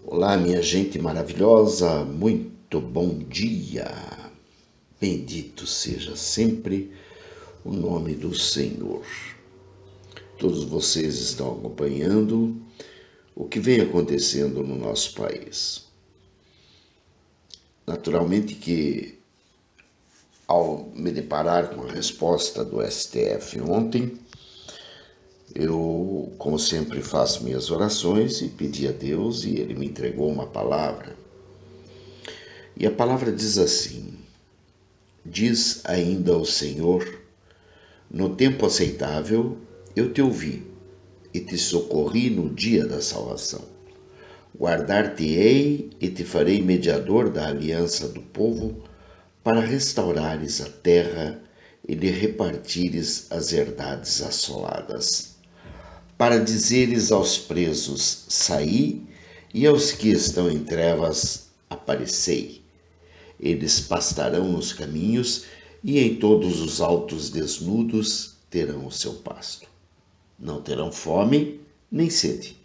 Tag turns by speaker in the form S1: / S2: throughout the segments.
S1: Olá, minha gente maravilhosa, muito bom dia. Bendito seja sempre o nome do Senhor. Todos vocês estão acompanhando o que vem acontecendo no nosso país. Naturalmente que, ao me deparar com a resposta do STF ontem, eu, como sempre, faço minhas orações e pedi a Deus e Ele me entregou uma palavra. E a palavra diz assim: diz ainda o Senhor, no tempo aceitável eu te ouvi e te socorri no dia da salvação. Guardar-te-ei e te farei mediador da aliança do povo, para restaurares a terra e lhe repartires as herdades assoladas. Para dizeres aos presos, saí, e aos que estão em trevas, aparecei. Eles pastarão nos caminhos e em todos os altos desnudos terão o seu pasto. Não terão fome nem sede.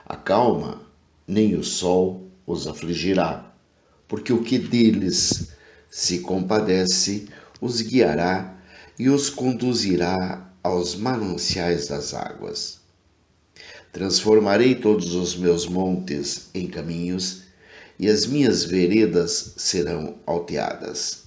S1: A calma nem o sol os afligirá, porque o que deles se compadece os guiará e os conduzirá aos mananciais das águas. Transformarei todos os meus montes em caminhos, e as minhas veredas serão alteadas.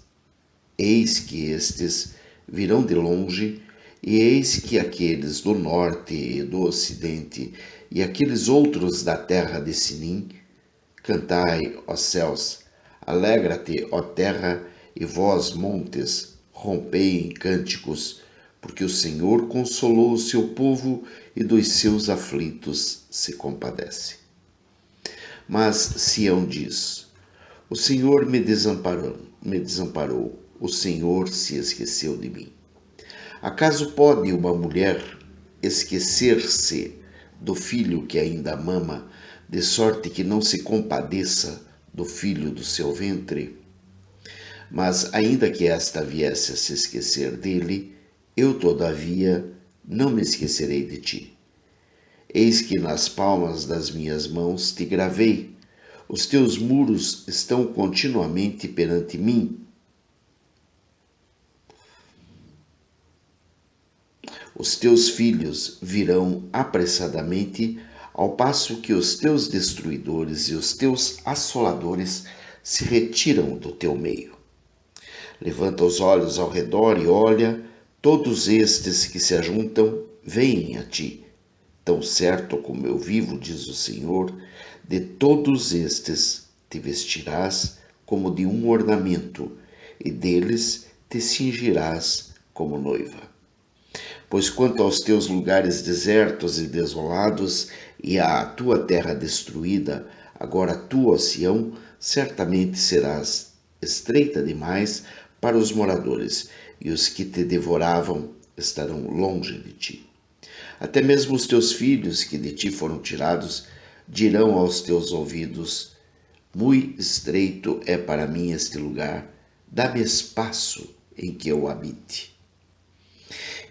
S1: Eis que estes virão de longe, e eis que aqueles do norte e do ocidente, e aqueles outros da terra de Sinim, cantai, ó céus, alegra-te, ó terra, e vós, montes, rompei em cânticos, porque o Senhor consolou o seu povo e dos seus aflitos se compadece. Mas Sião diz: o Senhor me desamparou, o Senhor se esqueceu de mim. Acaso pode uma mulher esquecer-se do filho que ainda mama, de sorte que não se compadeça do filho do seu ventre? Mas ainda que esta viesse a se esquecer dele, eu todavia não me esquecerei de ti. Eis que nas palmas das minhas mãos te gravei, os teus muros estão continuamente perante mim. Os teus filhos virão apressadamente, ao passo que os teus destruidores e os teus assoladores se retiram do teu meio. Levanta os olhos ao redor e olha, todos estes que se ajuntam, vêm a ti. Tão certo como eu vivo, diz o Senhor, de todos estes te vestirás como de um ornamento, e deles te cingirás como noiva. Pois quanto aos teus lugares desertos e desolados, e à tua terra destruída, agora tu, ó Sião, certamente serás estreita demais para os moradores, e os que te devoravam estarão longe de ti. Até mesmo os teus filhos que de ti foram tirados dirão aos teus ouvidos: muito estreito é para mim este lugar, dá-me espaço em que eu habite.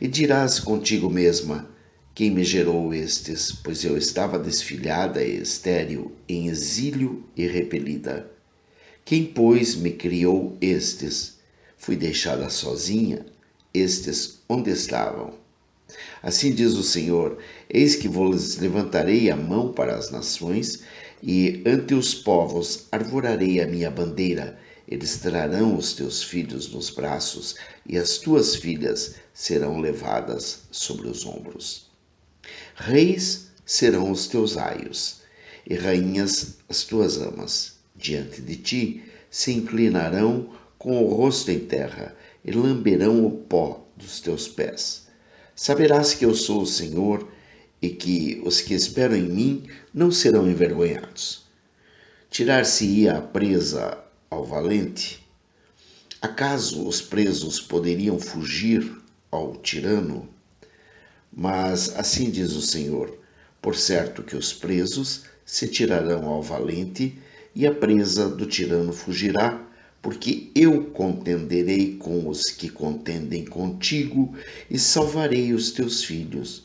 S1: E dirás contigo mesma: quem me gerou estes? Pois eu estava desfilhada e estéril, em exílio e repelida. Quem, pois, me criou estes? Fui deixada sozinha, estes onde estavam? Assim diz o Senhor: eis que vos levantarei a mão para as nações, e ante os povos arvorarei a minha bandeira. Eles trarão os teus filhos nos braços, e as tuas filhas serão levadas sobre os ombros. Reis serão os teus aios, e rainhas as tuas amas. Diante de ti se inclinarão com o rosto em terra, e lamberão o pó dos teus pés. Saberás que eu sou o Senhor, e que os que esperam em mim não serão envergonhados. Tirar-se-ia a presa ao valente? Acaso os presos poderiam fugir ao tirano? Mas assim diz o Senhor: por certo que os presos se tirarão ao valente, e a presa do tirano fugirá, porque eu contenderei com os que contendem contigo e salvarei os teus filhos.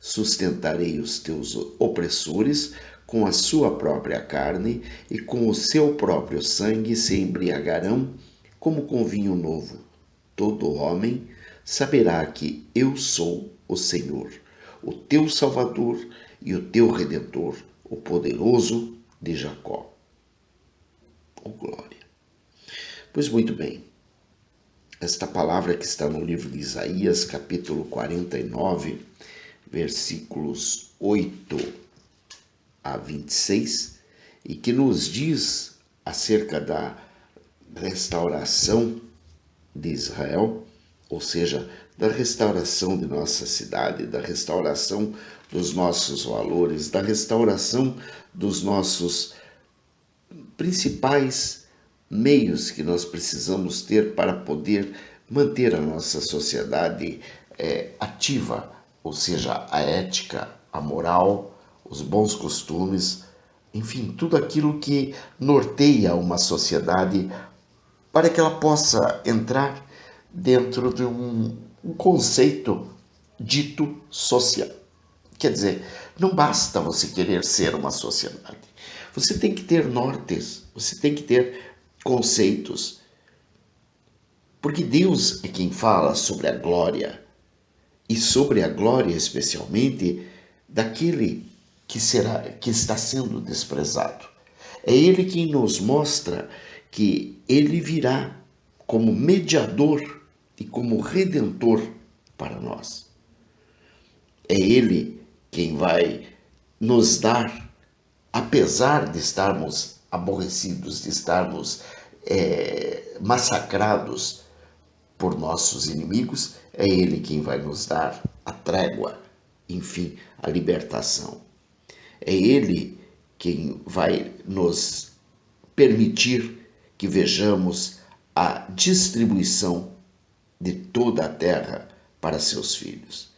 S1: Sustentarei os teus opressores com a sua própria carne e com o seu próprio sangue se embriagarão como com vinho novo. Todo homem saberá que eu sou o Senhor, o teu Salvador e o teu Redentor, o poderoso de Jacó. Oh, glória! Pois muito bem, esta palavra que está no livro de Isaías, capítulo 49, versículos 8 a 26, e que nos diz acerca da restauração de Israel, ou seja, da restauração de nossa cidade, da restauração dos nossos valores, da restauração dos nossos principais meios que nós precisamos ter para poder manter a nossa sociedade ativa, ou seja, a ética, a moral, os bons costumes, enfim, tudo aquilo que norteia uma sociedade para que ela possa entrar dentro de um conceito dito social. Quer dizer, não basta você querer ser uma sociedade. Você tem que ter nortes, você tem que ter conceitos. Porque Deus é quem fala sobre a glória, e sobre a glória especialmente daquele que está sendo desprezado. É Ele quem nos mostra que Ele virá como mediador e como redentor para nós. É Ele quem vai nos dar, apesar de estarmos aborrecidos, de estarmos massacrados por nossos inimigos, é Ele quem vai nos dar a trégua, enfim, a libertação. É Ele quem vai nos permitir que vejamos a distribuição de toda a terra para seus filhos.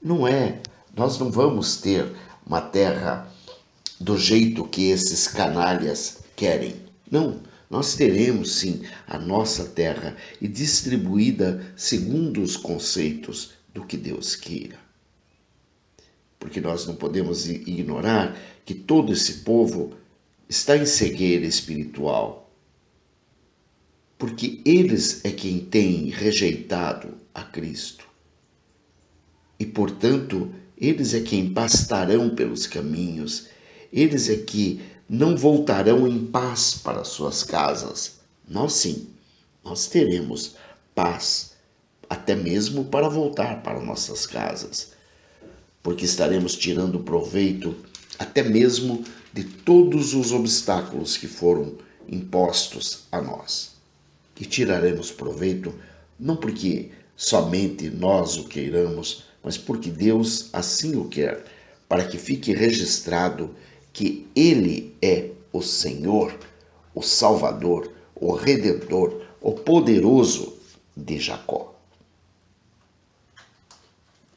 S1: Nós não vamos ter uma terra do jeito que esses canalhas querem. Não, nós teremos sim a nossa terra e distribuída segundo os conceitos do que Deus queira. Porque nós não podemos ignorar que todo esse povo está em cegueira espiritual. Porque eles é quem tem rejeitado a Cristo. E, portanto, eles é quem pastarão pelos caminhos, eles é que não voltarão em paz para suas casas. Nós sim, nós teremos paz, até mesmo para voltar para nossas casas, porque estaremos tirando proveito até mesmo de todos os obstáculos que foram impostos a nós. E tiraremos proveito não porque somente nós o queiramos, mas porque Deus assim o quer, para que fique registrado que Ele é o Senhor, o Salvador, o Redentor, o poderoso de Jacó.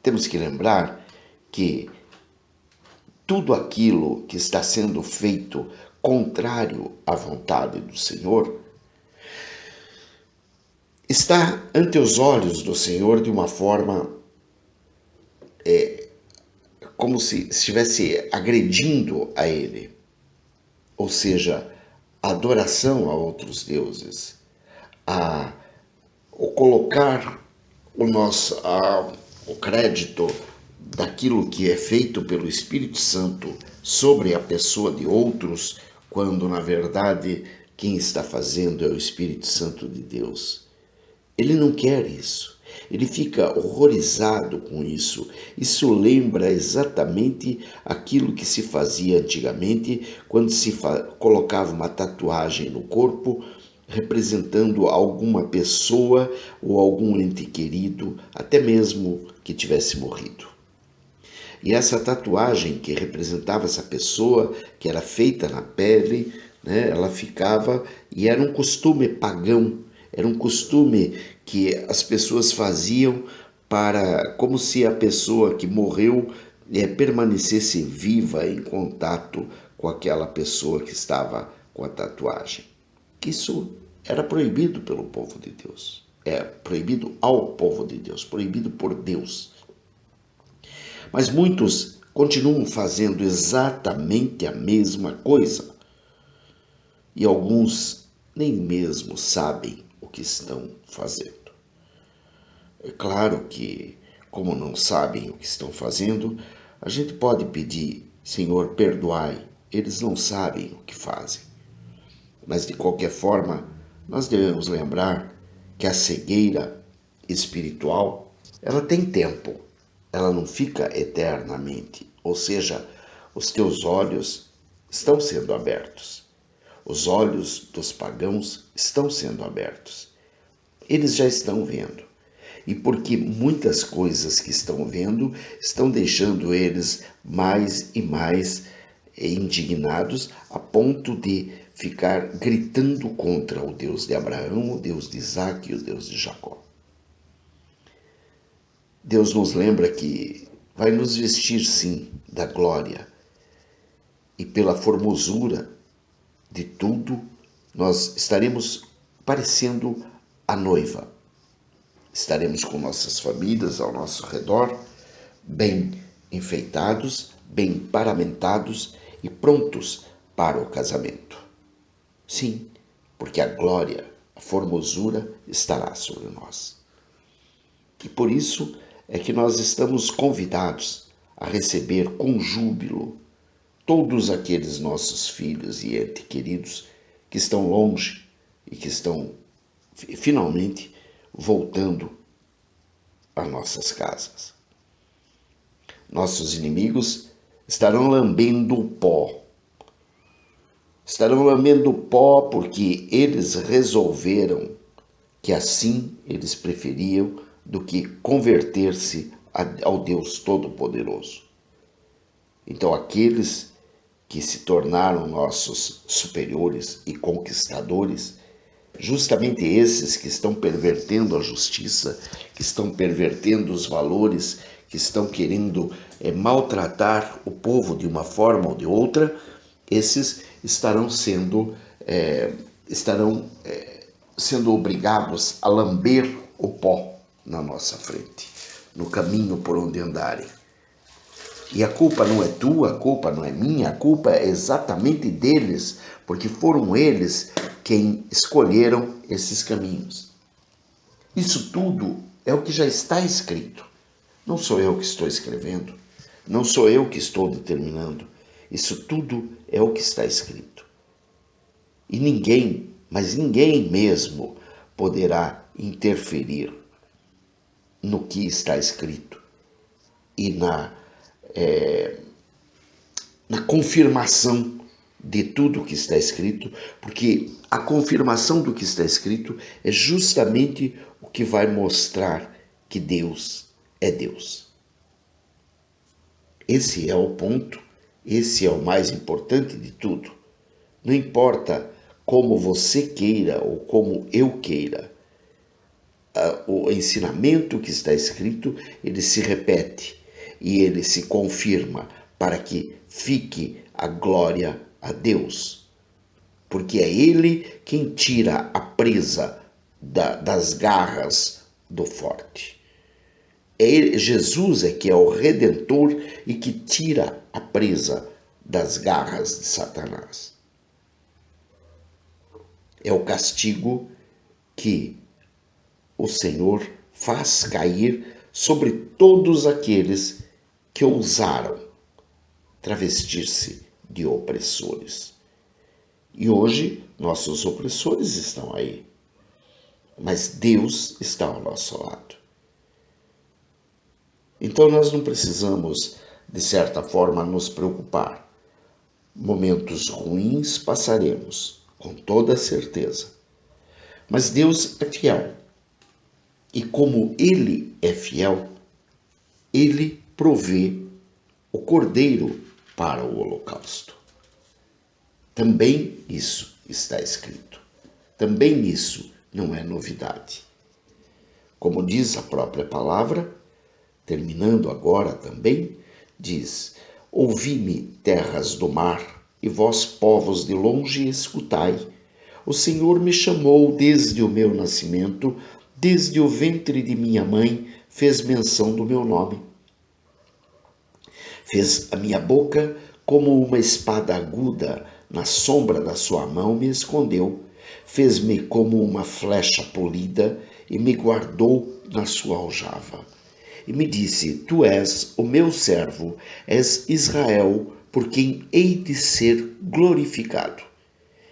S1: Temos que lembrar que tudo aquilo que está sendo feito contrário à vontade do Senhor está ante os olhos do Senhor de uma forma como se estivesse agredindo a Ele, ou seja, a adoração a outros deuses, o colocar o crédito daquilo que é feito pelo Espírito Santo sobre a pessoa de outros, quando na verdade quem está fazendo é o Espírito Santo de Deus. Ele não quer isso. Ele fica horrorizado com isso. Isso lembra exatamente aquilo que se fazia antigamente, quando se colocava uma tatuagem no corpo, representando alguma pessoa ou algum ente querido, até mesmo que tivesse morrido. E essa tatuagem que representava essa pessoa, que era feita na pele, né, ela ficava, e era um costume pagão, era um costume que as pessoas faziam como se a pessoa que morreu permanecesse viva em contato com aquela pessoa que estava com a tatuagem. Isso era proibido pelo povo de Deus. É proibido ao povo de Deus, proibido por Deus. Mas muitos continuam fazendo exatamente a mesma coisa. E alguns nem mesmo sabem o que estão fazendo. É claro que, como não sabem o que estão fazendo, a gente pode pedir: Senhor, perdoai, eles não sabem o que fazem. Mas, de qualquer forma, nós devemos lembrar que a cegueira espiritual, ela tem tempo, ela não fica eternamente. Ou seja, os teus olhos estão sendo abertos. Os olhos dos pagãos estão sendo abertos. Eles já estão vendo. E porque muitas coisas que estão vendo estão deixando eles mais e mais indignados, a ponto de ficar gritando contra o Deus de Abraão, o Deus de Isaque e o Deus de Jacó. Deus nos lembra que vai nos vestir, sim, da glória. E pela formosura de tudo, nós estaremos parecendo a noiva. Estaremos com nossas famílias ao nosso redor, bem enfeitados, bem paramentados e prontos para o casamento. Sim, porque a glória, a formosura estará sobre nós. E por isso é que nós estamos convidados a receber com júbilo todos aqueles nossos filhos e entes queridos que estão longe e que estão finalmente voltando a nossas casas. Nossos inimigos estarão lambendo o pó. Estarão lambendo o pó porque eles resolveram que assim eles preferiam do que converter-se ao Deus Todo-Poderoso. Então, aqueles que se tornaram nossos superiores e conquistadores, justamente esses que estão pervertendo a justiça, que estão pervertendo os valores, que estão querendo maltratar o povo de uma forma ou de outra, esses estarão sendo obrigados a lamber o pó na nossa frente, no caminho por onde andarem. E a culpa não é tua, a culpa não é minha, a culpa é exatamente deles, porque foram eles quem escolheram esses caminhos. Isso tudo é o que já está escrito. Não sou eu que estou escrevendo, não sou eu que estou determinando. Isso tudo é o que está escrito. E ninguém, mas ninguém mesmo, poderá interferir no que está escrito e na confirmação de tudo o que está escrito, porque a confirmação do que está escrito é justamente o que vai mostrar que Deus é Deus. Esse é o ponto, esse é o mais importante de tudo. Não importa como você queira ou como eu queira, o ensinamento que está escrito, ele se repete e ele se confirma para que fique a glória a Deus. Porque é Ele quem tira a presa das garras do forte. Jesus é que é o Redentor e que tira a presa das garras de Satanás. É o castigo que o Senhor faz cair sobre todos aqueles que ousaram travestir-se de opressores. E hoje nossos opressores estão aí, mas Deus está ao nosso lado. Então nós não precisamos, de certa forma, nos preocupar. Momentos ruins passaremos, com toda certeza. Mas Deus é fiel. E como Ele é fiel, Ele provê o cordeiro para o holocausto. Também isso está escrito. Também isso não é novidade. Como diz a própria palavra, terminando agora também, diz: ouvi-me, terras do mar, e vós, povos de longe, escutai. O Senhor me chamou desde o meu nascimento, desde o ventre de minha mãe, fez menção do meu nome. Fez a minha boca como uma espada aguda, na sombra da sua mão me escondeu. Fez-me como uma flecha polida e me guardou na sua aljava. E me disse: Tu és o meu servo, és Israel, por quem hei de ser glorificado.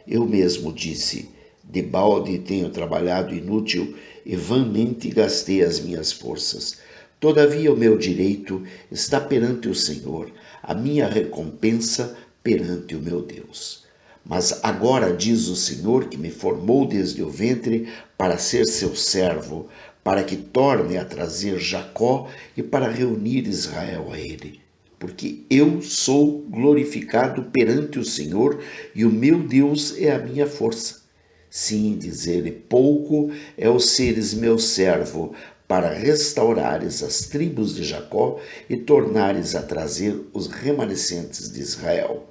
S1: Eu mesmo disse: debalde tenho trabalhado inútil e vãmente gastei as minhas forças. Todavia o meu direito está perante o Senhor, a minha recompensa perante o meu Deus. Mas agora diz o Senhor, que me formou desde o ventre para ser seu servo, para que torne a trazer Jacó e para reunir Israel a ele. Porque eu sou glorificado perante o Senhor e o meu Deus é a minha força. Sim, diz ele, pouco é o seres meu servo, para restaurares as tribos de Jacó e tornares a trazer os remanescentes de Israel.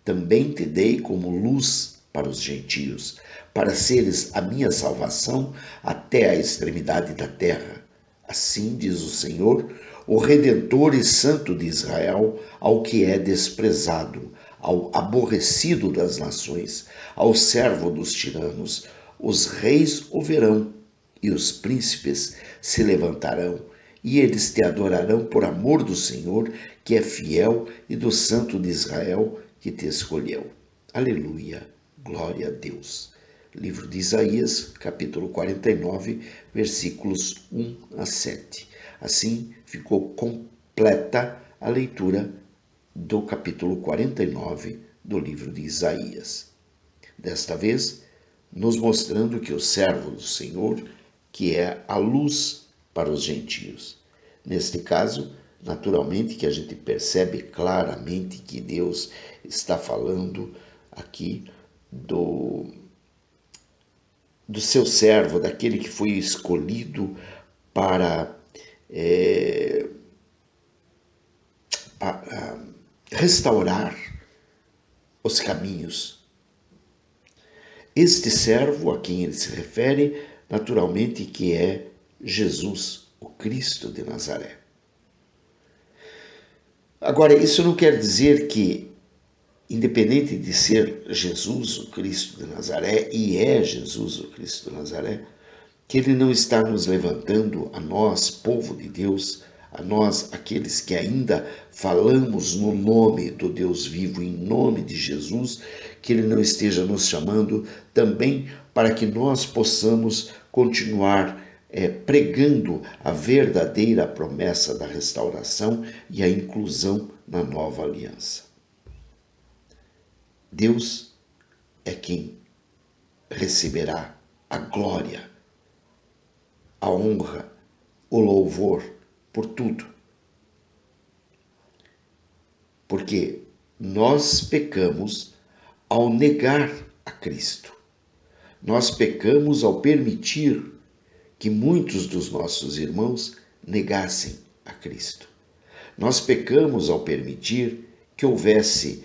S1: Também te dei como luz para os gentios, para seres a minha salvação até a extremidade da terra. Assim diz o Senhor, o Redentor e Santo de Israel, ao que é desprezado, ao aborrecido das nações, ao servo dos tiranos. Os reis o verão e os príncipes se levantarão, e eles te adorarão por amor do Senhor, que é fiel, e do Santo de Israel, que te escolheu. Aleluia, glória a Deus. Livro de Isaías, capítulo 49, versículos 1 a 7. Assim ficou completa a leitura do capítulo 49 do livro de Isaías. Desta vez, nos mostrando que o servo do Senhor, que é a luz para os gentios. Neste caso, naturalmente que a gente percebe claramente que Deus está falando aqui do seu servo, daquele que foi escolhido para restaurar os caminhos. Este servo a quem ele se refere, naturalmente que é Jesus, o Cristo de Nazaré. Agora, isso não quer dizer que, independente de ser Jesus, o Cristo de Nazaré, e é Jesus, o Cristo de Nazaré, que ele não está nos levantando a nós, povo de Deus, a nós, aqueles que ainda falamos no nome do Deus vivo, em nome de Jesus, que ele não esteja nos chamando também para que nós possamos continuar pregando a verdadeira promessa da restauração e a inclusão na nova aliança. Deus é quem receberá a glória, a honra, o louvor por tudo. Porque nós pecamos ao negar a Cristo. Nós pecamos ao permitir que muitos dos nossos irmãos negassem a Cristo. Nós pecamos ao permitir que houvesse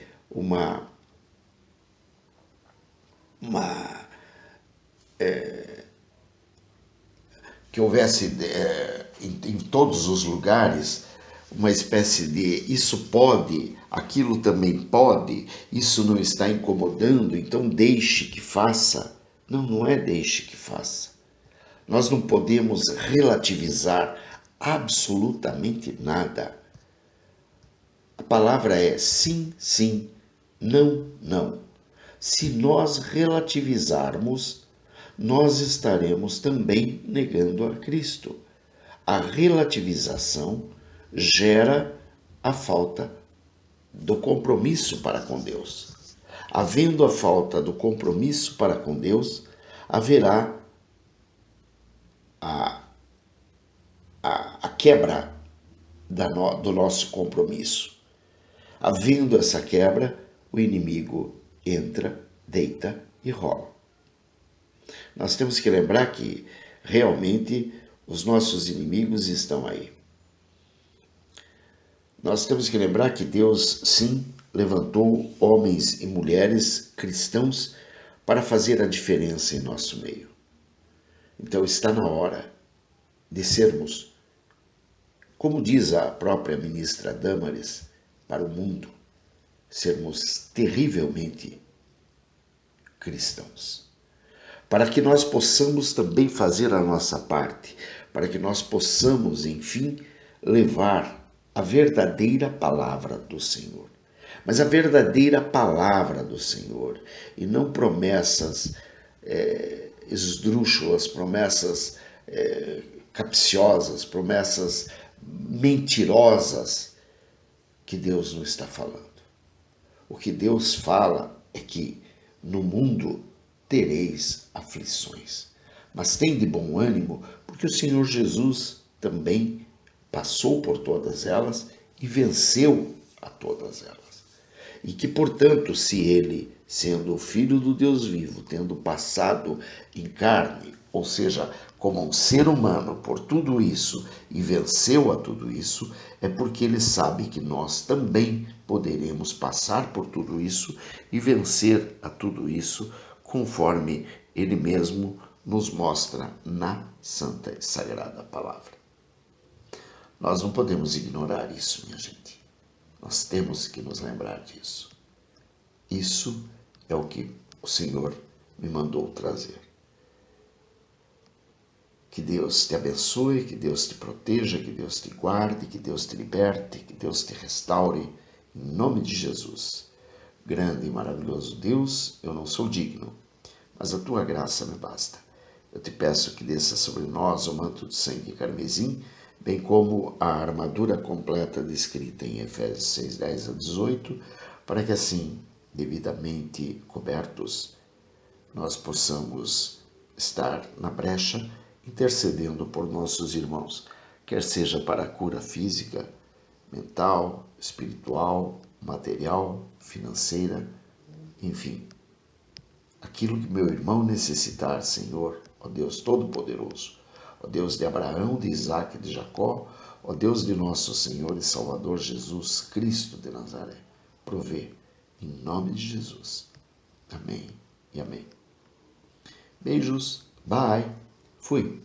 S1: em todos os lugares uma espécie de isso pode, aquilo também pode, isso não está incomodando, então deixe que faça. Não, não é deixe que faça. Nós não podemos relativizar absolutamente nada. A palavra é sim, sim, não, não. Se nós relativizarmos, nós estaremos também negando a Cristo. A relativização gera a falta do compromisso para com Deus. Havendo a falta do compromisso para com Deus, haverá a quebra do nosso compromisso. Havendo essa quebra, o inimigo entra, deita e rola. Nós temos que lembrar que realmente os nossos inimigos estão aí. Nós temos que lembrar que Deus, sim, levantou homens e mulheres cristãos para fazer a diferença em nosso meio. Então está na hora de sermos, como diz a própria ministra Dâmaris, para o mundo sermos terrivelmente cristãos. Para que nós possamos também fazer a nossa parte, para que nós possamos, enfim, levar a verdadeira palavra do Senhor. Mas a verdadeira palavra do Senhor, e não promessas esdrúxulas, promessas capciosas, promessas mentirosas que Deus não está falando. O que Deus fala é que no mundo tereis aflições, mas tem de bom ânimo, porque o Senhor Jesus também passou por todas elas e venceu a todas elas. E que, portanto, se ele, sendo o Filho do Deus vivo, tendo passado em carne, ou seja, como um ser humano por tudo isso e venceu a tudo isso, é porque ele sabe que nós também poderemos passar por tudo isso e vencer a tudo isso, conforme ele mesmo nos mostra na Santa e Sagrada Palavra. Nós não podemos ignorar isso, minha gente. Nós temos que nos lembrar disso. Isso é o que o Senhor me mandou trazer. Que Deus te abençoe, que Deus te proteja, que Deus te guarde, que Deus te liberte, que Deus te restaure, em nome de Jesus. Grande e maravilhoso Deus, eu não sou digno, mas a tua graça me basta. Eu te peço que desça sobre nós o manto de sangue carmesim, bem como a armadura completa descrita em Efésios 6, 10 a 18, para que assim, devidamente cobertos, nós possamos estar na brecha, intercedendo por nossos irmãos, quer seja para a cura física, mental, espiritual, material, financeira, enfim. Aquilo que meu irmão necessitar, Senhor, ó Deus Todo-Poderoso, ó Deus de Abraão, de Isaac e de Jacó, ó Deus de nosso Senhor e Salvador Jesus Cristo de Nazaré, provê, em nome de Jesus. Amém e amém. Beijos, bye, fui.